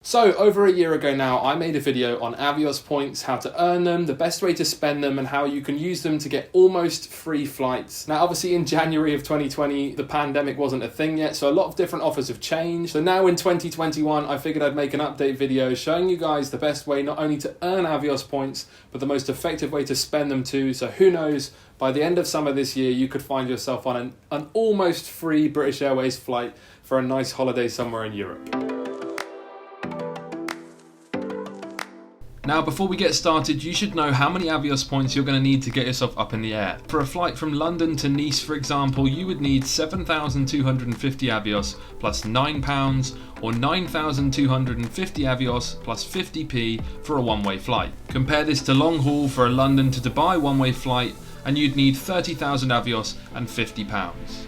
So over a year ago now, I made a video on Avios points, how to earn them, the best way to spend them, and how you can use them to get almost free flights. Now obviously in January of 2020, the pandemic wasn't a thing yet, so a lot of different offers have changed. So now in 2021, I figured I'd make an update video showing you guys the best way not only to earn Avios points, but the most effective way to spend them too. So who knows, by the end of summer this year, you could find yourself on an almost free British Airways flight for a nice holiday somewhere in Europe. Now, before we get started, you should know how many Avios points you're going to need to get yourself up in the air. For a flight from London to Nice, for example, you would need 7,250 Avios plus £9 or 9,250 Avios plus 50p for a one-way flight. Compare this to long haul for a London to Dubai one-way flight, and you'd need 30,000 Avios and £50.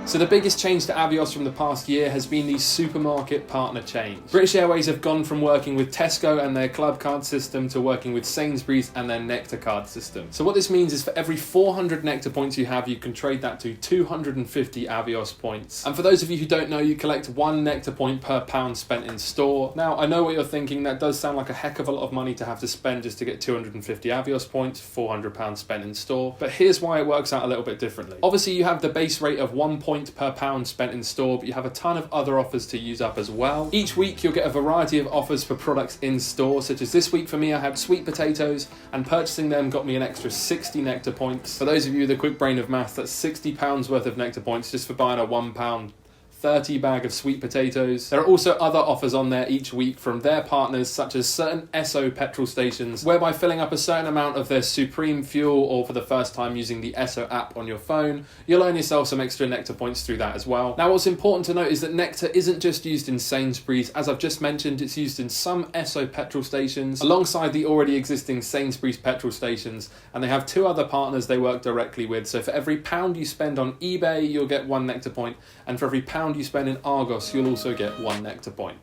So the biggest change to Avios from the past year has been the supermarket partner chains. British Airways have gone from working with Tesco and their club card system to working with Sainsburys and their Nectar card system. So what this means is for every 400 Nectar points you have, you can trade that to 250 Avios points. And for those of you who don't know, you collect one Nectar point per pound spent in store. Now, I know what you're thinking, that does sound like a heck of a lot of money to have to spend just to get 250 Avios points, £400 spent in store. But here's why it works out a little bit differently. Obviously, you have the base rate of 1 point per pound spent in store, but you have a ton of other offers to use up as well. Each week you'll get a variety of offers for products in store, such as this week for me I had sweet potatoes, and purchasing them got me an extra 60 Nectar points. For those of you with a quick brain of math, that's £60 worth of Nectar points just for buying a £1 30 bag of sweet potatoes. There are also other offers on there each week from their partners, such as certain Esso petrol stations, whereby filling up a certain amount of their Supreme fuel, or for the first time using the Esso app on your phone, you'll earn yourself some extra Nectar points through that as well. Now what's important to note is that Nectar isn't just used in Sainsbury's. As I've just mentioned, it's used in some Esso petrol stations alongside the already existing Sainsbury's petrol stations, and they have two other partners they work directly with. So for every pound you spend on eBay, you'll get one Nectar point, and for every pound you spend in Argos, you'll also get one Nectar point.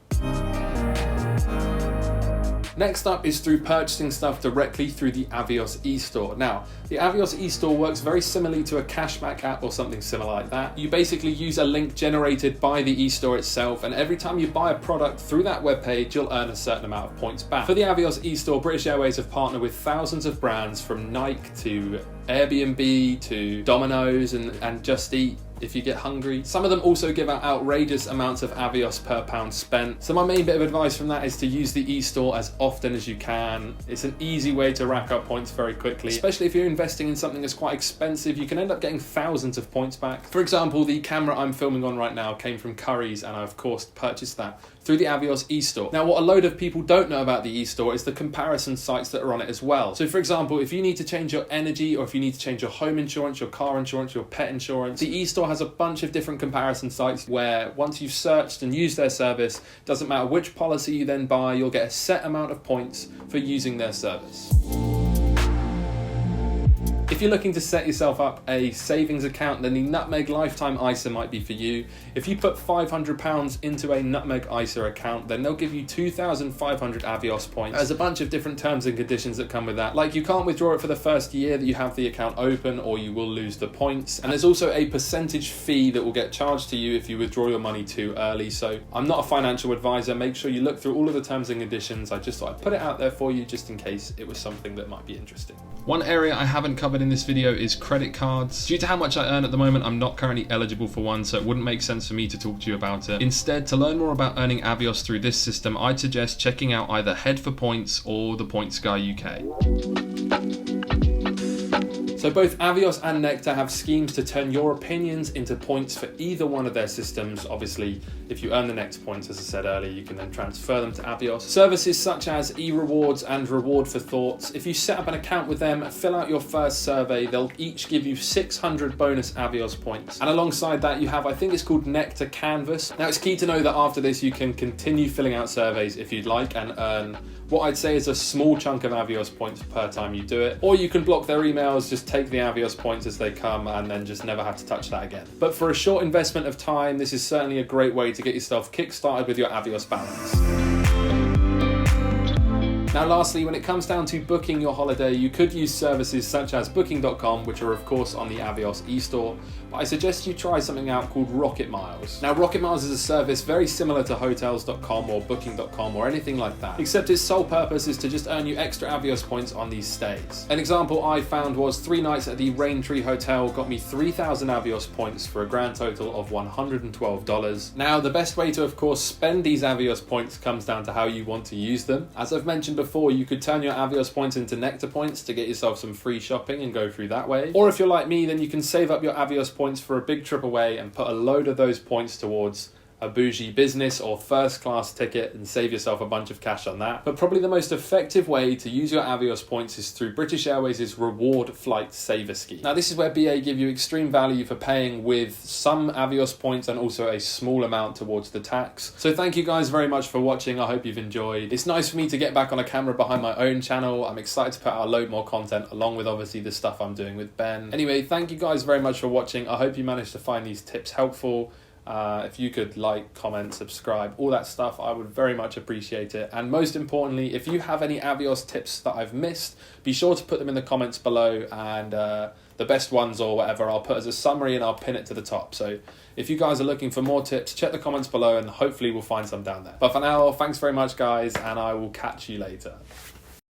Next up is through purchasing stuff directly through the Avios eStore. Now, the Avios eStore works very similarly to a cashback app or something similar like that. You basically use a link generated by the eStore itself, and every time you buy a product through that webpage, you'll earn a certain amount of points back. For the Avios eStore, British Airways have partnered with thousands of brands from Nike to Airbnb to Domino's and Just Eat if you get hungry. Some of them also give out outrageous amounts of Avios per pound spent. So my main bit of advice from that is to use the eStore as often as you can. It's an easy way to rack up points very quickly, especially if you're investing in something that's quite expensive. You can end up getting thousands of points back. For example, the camera I'm filming on right now came from Curry's, and I of course purchased that through the Avios eStore. Now what a load of people don't know about the eStore is the comparison sites that are on it as well. So for example, if you need to change your energy, or if you need to change your home insurance, your car insurance, your pet insurance, the eStore has a bunch of different comparison sites where once you've searched and used their service, doesn't matter which policy you then buy, you'll get a set amount of points for using their service. If you're looking to set yourself up a savings account, then the Nutmeg Lifetime ISA might be for you. If you put £500 into a Nutmeg ISA account, then they'll give you 2,500 Avios points. There's a bunch of different terms and conditions that come with that. Like, you can't withdraw it for the first year that you have the account open, or you will lose the points. And there's also a percentage fee that will get charged to you if you withdraw your money too early. So I'm not a financial advisor. Make sure you look through all of the terms and conditions. I just thought I'd put it out there for you just in case it was something that might be interesting. One area I haven't covered in this video is credit cards. Due to how much I earn at the moment, I'm not currently eligible for one, so it wouldn't make sense for me to talk to you about it. Instead, to learn more about earning Avios through this system, I'd suggest checking out either Head for Points or the Points Guy UK. So both Avios and Nectar have schemes to turn your opinions into points for either one of their systems. Obviously, if you earn the Nectar points, as I said earlier, you can then transfer them to Avios. Services such as e-rewards and reward for thoughts. If you set up an account with them, fill out your first survey, they'll each give you 600 bonus Avios points. And alongside that, you have, I think it's called Nectar Canvas. Now, it's key to know that after this, you can continue filling out surveys if you'd like and earn what I'd say is a small chunk of Avios points per time you do it. Or you can block their emails, just take the Avios points as they come, and then just never have to touch that again. But for a short investment of time, this is certainly a great way to get yourself kick-started with your Avios balance. Now lastly, when it comes down to booking your holiday, you could use services such as booking.com, which are of course on the Avios eStore, but I suggest you try something out called Rocket Miles. Now Rocket Miles is a service very similar to hotels.com or booking.com or anything like that, except its sole purpose is to just earn you extra Avios points on these stays. An example I found was 3 nights at the Raintree Hotel got me 3,000 Avios points for a grand total of $112. Now the best way to of course spend these Avios points comes down to how you want to use them. As I've mentioned before, you could turn your Avios points into Nectar points to get yourself some free shopping and go through that way. Or if you're like me, then you can save up your Avios points for a big trip away and put a load of those points towards a bougie business or first class ticket and save yourself a bunch of cash on that. But probably the most effective way to use your Avios points is through British Airways' Reward Flight Saver scheme. Now this is where BA give you extreme value for paying with some Avios points and also a small amount towards the tax. So thank you guys very much for watching. I hope you've enjoyed. It's nice for me to get back on a camera behind my own channel. I'm excited to put out a load more content along with obviously the stuff I'm doing with Ben. Anyway, thank you guys very much for watching. I hope you managed to find these tips helpful. If you could like, comment, subscribe, all that stuff, I would very much appreciate it. And most importantly, if you have any Avios tips that I've missed, be sure to put them in the comments below, and the best ones or whatever I'll put as a summary and I'll pin it to the top. So if you guys are looking for more tips, check the comments below and hopefully we'll find some down there. But for now, thanks very much guys, and I will catch you later.